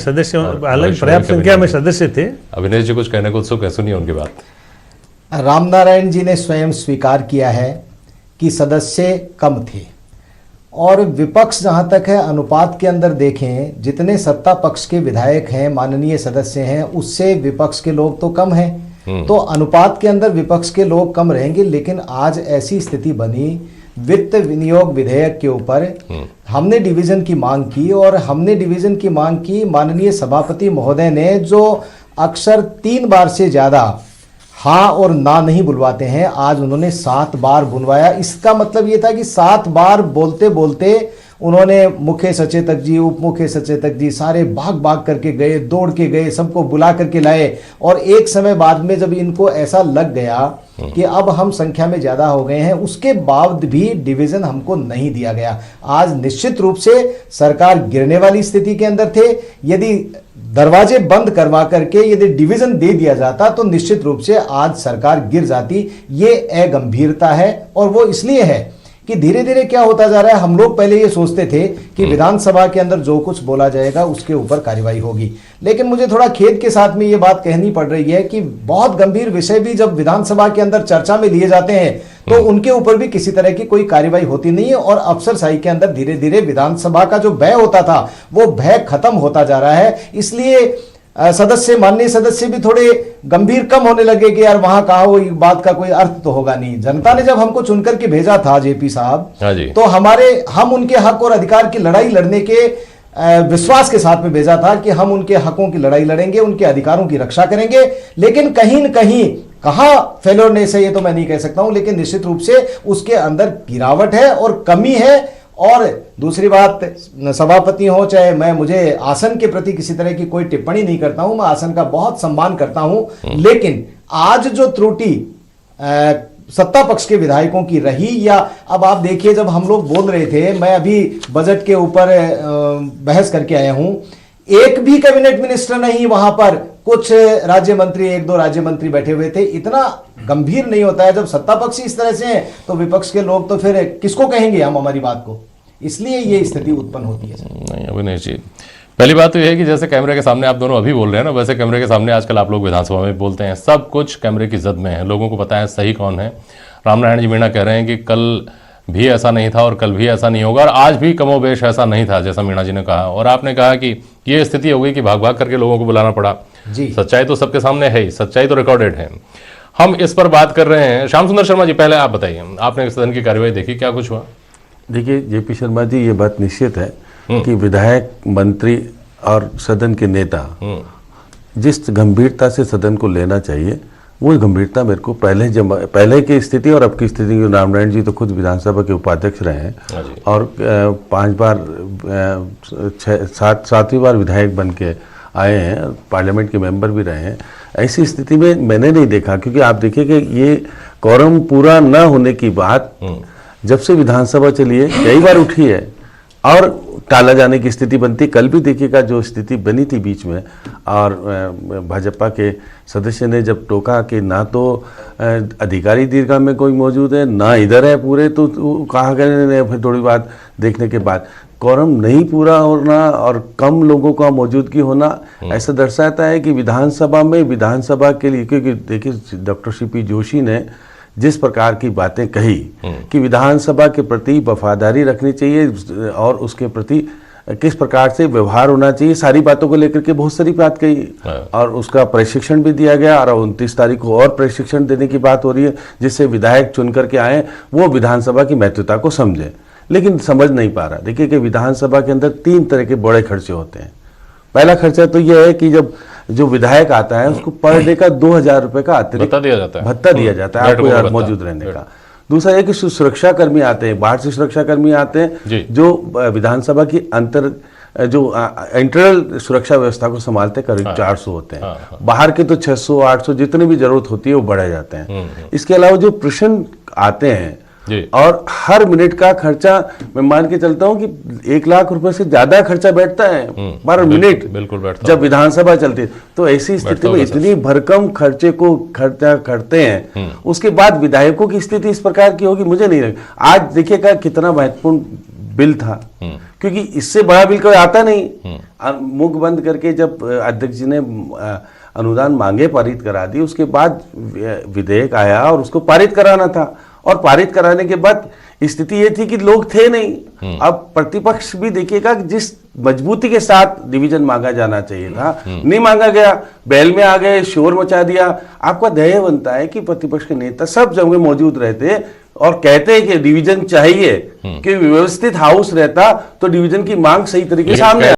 सदस्य, हालांकि पर्याप्त संख्या में सदस्य थे। अविनेश जी कुछ कहने को उत्सुक है, सुनिए उनकी बात। रामनारायण जी ने स्वयं स्वीकार किया है कि सदस्य कम थे, और विपक्ष जहां तक है अनुपात के अंदर देखें, जितने सत्ता पक्ष के विधायक हैं, माननीय सदस्य हैं, उससे विपक्ष के लोग तो कम हैं। तो अनुपात के अंदर विपक्ष के लोग कम रहेंगे। लेकिन आज ऐसी स्थिति बनी, वित्त विनियोग विधेयक के ऊपर हमने डिवीजन की मांग की, और हमने डिवीजन की मांग की, माननीय सभापति महोदय ने जो अक्सर 3 बार से ज्यादा हाँ और ना नहीं बुलवाते हैं, आज उन्होंने 7 बार बुलवाया। इसका मतलब ये था कि 7 बार बोलते बोलते उन्होंने मुख्य सचेतक जी, उप मुख्य सचेतक जी सारे भाग भाग करके गए, दौड़ के गए, सबको बुला करके लाए। और एक समय बाद में जब इनको ऐसा लग गया कि अब हम संख्या में ज्यादा हो गए हैं, उसके बाद भी डिवीजन हमको नहीं दिया गया। आज निश्चित रूप से सरकार गिरने वाली स्थिति के अंदर थे। यदि दरवाजे बंद करवा करके यदि डिवीजन दे दिया जाता तो निश्चित रूप से आज सरकार गिर जाती। ये अगंभीरता है, और वो इसलिए है कि धीरे धीरे क्या होता जा रहा है। हम लोग पहले ये सोचते थे कि विधानसभा के अंदर जो कुछ बोला जाएगा उसके ऊपर कार्रवाई होगी, लेकिन मुझे थोड़ा खेद के साथ में ये बात कहनी पड़ रही है कि बहुत गंभीर विषय भी जब विधानसभा के अंदर चर्चा में लिए जाते हैं तो उनके ऊपर भी किसी तरह की कोई कार्रवाई होती नहीं है। और अफसरशाही के अंदर धीरे धीरे विधानसभा का जो भय होता था वो भय खत्म होता जा रहा है। इसलिए सदस्य, माननीय सदस्य भी थोड़े गंभीर कम होने लगे कि यार वहां कहा वो बात का कोई अर्थ तो होगा नहीं। जनता ने जब हमको चुनकर के भेजा था जेपी साहब, तो हम उनके हक और अधिकार की लड़ाई लड़ने के विश्वास के साथ में भेजा था कि हम उनके हकों की लड़ाई लड़ेंगे, उनके अधिकारों की रक्षा करेंगे। लेकिन कहीं न कहीं कहां फेलोरनेस है ये तो मैं नहीं कह सकता हूं, लेकिन निश्चित रूप से उसके अंदर गिरावट है और कमी है। और दूसरी बात, सभापति हो चाहे मैं, मुझे आसन के प्रति किसी तरह की कोई टिप्पणी नहीं करता हूं, मैं आसन का बहुत सम्मान करता हूं। लेकिन आज जो त्रुटि सत्ता पक्ष के विधायकों की रही, या अब आप देखिए जब हम लोग बोल रहे थे, मैं अभी बजट के ऊपर बहस करके आया हूं, एक भी कैबिनेट मिनिस्टर नहीं वहां पर, कुछ राज्य मंत्री, 1-2 राज्य मंत्री बैठे हुए थे। इतना गंभीर नहीं होता है जब सत्ता पक्ष इस तरह से है तो विपक्ष के लोग तो फिर किसको कहेंगे हम हमारी बात को। इसलिए ये स्थिति उत्पन्न होती है। नहीं अविनेश जी, पहली बात तो यह है कि जैसे कैमरे के सामने आप दोनों अभी बोल रहे हैं ना, वैसे कैमरे के सामने आजकल आप लोग विधानसभा में बोलते हैं, सब कुछ कैमरे की जद में है, लोगों को पता है सही कौन है। रामनारायण जी मीणा कह रहे हैं कि कल भी ऐसा नहीं था और कल भी ऐसा नहीं होगा, और आज भी कमोबेश ऐसा नहीं था जैसा मीणा जी ने कहा। और आपने कहा कि ये स्थिति हो गई कि भाग भाग करके लोगों को बुलाना पड़ा। सच्चाई तो सबके सामने है ही, सच्चाई तो रिकॉर्डेड है। हम इस पर बात कर रहे हैं। श्याम सुंदर शर्मा जी, पहले आप बताइए, आपने सदन की कार्यवाही देखी, क्या कुछ हुआ? देखिए जेपी शर्मा जी, ये बात निश्चित है कि विधायक, मंत्री और सदन के नेता जिस गंभीरता से सदन को लेना चाहिए वो गंभीरता मेरे को पहले की स्थिति और अब की स्थिति की, रामनारायण जी तो खुद विधानसभा के उपाध्यक्ष रहे हैं और 5 बार 7वीं बार विधायक बन के आए हैं, पार्लियामेंट के मेंबर भी रहे हैं। ऐसी स्थिति में मैंने नहीं देखा, क्योंकि आप देखिए कि ये कोरम पूरा न होने की बात जब से विधानसभा चली है कई बार उठी है और टाला जाने की स्थिति बनती। कल भी देखिएगा जो स्थिति बनी थी बीच में, और भाजपा के सदस्य ने जब टोका कि ना तो अधिकारी दीर्घा में कोई मौजूद है ना इधर है पूरे, तो कहा गया। फिर थोड़ी बात देखने के बाद कोरम नहीं पूरा होना और कम लोगों का मौजूदगी होना ऐसा दर्शाता है कि विधानसभा के लिए, क्योंकि देखिए डॉक्टर सीपी जोशी ने जिस प्रकार की बातें कही कि विधानसभा के प्रति वफादारी रखनी चाहिए और उसके प्रति किस प्रकार से व्यवहार होना चाहिए, सारी बातों को लेकर के बहुत सारी बात कही और उसका प्रशिक्षण भी दिया गया। और 29 तारीख को और प्रशिक्षण देने की बात हो रही है, जिससे विधायक चुन करके आए वो विधानसभा की महत्वता को समझें, लेकिन समझ नहीं पा रहा। देखिए कि विधानसभा के अंदर 3 तरह के बड़े खर्चे होते हैं। पहला खर्चा तो यह है कि जब जो विधायक आता है उसको पर डे का 2000 रुपए का अतिरिक्त भत्ता दिया जाता है आपको यहाँ मौजूद रहने का। दूसरा है कि सुरक्षा कर्मी आते हैं, बाहर से सुरक्षा कर्मी आते हैं जो विधानसभा की इंटरनल सुरक्षा व्यवस्था को संभालते, करीब 400 होते हैं। बाहर के तो 600 800 जितनी भी जरूरत होती है वो बढ़े जाते हैं। इसके अलावा जो प्रश्न आते हैं और हर मिनट का खर्चा मैं मान के चलता हूं कि 1 लाख रुपए से ज्यादा खर्चा बैठता है पर मिनट, बिल्कुल बैठता जब विधानसभा चलती है। तो ऐसी स्थिति में इतनी भरकम खर्चे को खर्चा करते हैं, उसके बाद विधायकों की स्थिति इस प्रकार की होगी मुझे नहीं लगता। आज देखिएगा कितना महत्वपूर्ण बिल था, क्योंकि इससे बड़ा बिल कोई आता नहीं। मुख बंद करके जब अध्यक्ष जी ने अनुदान मांगे, पारित करा दी, उसके बाद विधेयक आया और उसको पारित कराना था। और पारित कराने के बाद स्थिति ये थी कि लोग थे नहीं। अब प्रतिपक्ष भी देखिएगा कि जिस मजबूती के साथ डिवीजन मांगा जाना चाहिए था, नहीं मांगा गया, बैल में आ गए, शोर मचा दिया। आपका ध्येय बनता है कि प्रतिपक्ष के नेता सब जगह मौजूद रहते और कहते हैं कि डिवीजन चाहिए, कि व्यवस्थित हाउस रहता तो डिवीजन की मांग सही तरीके से सामने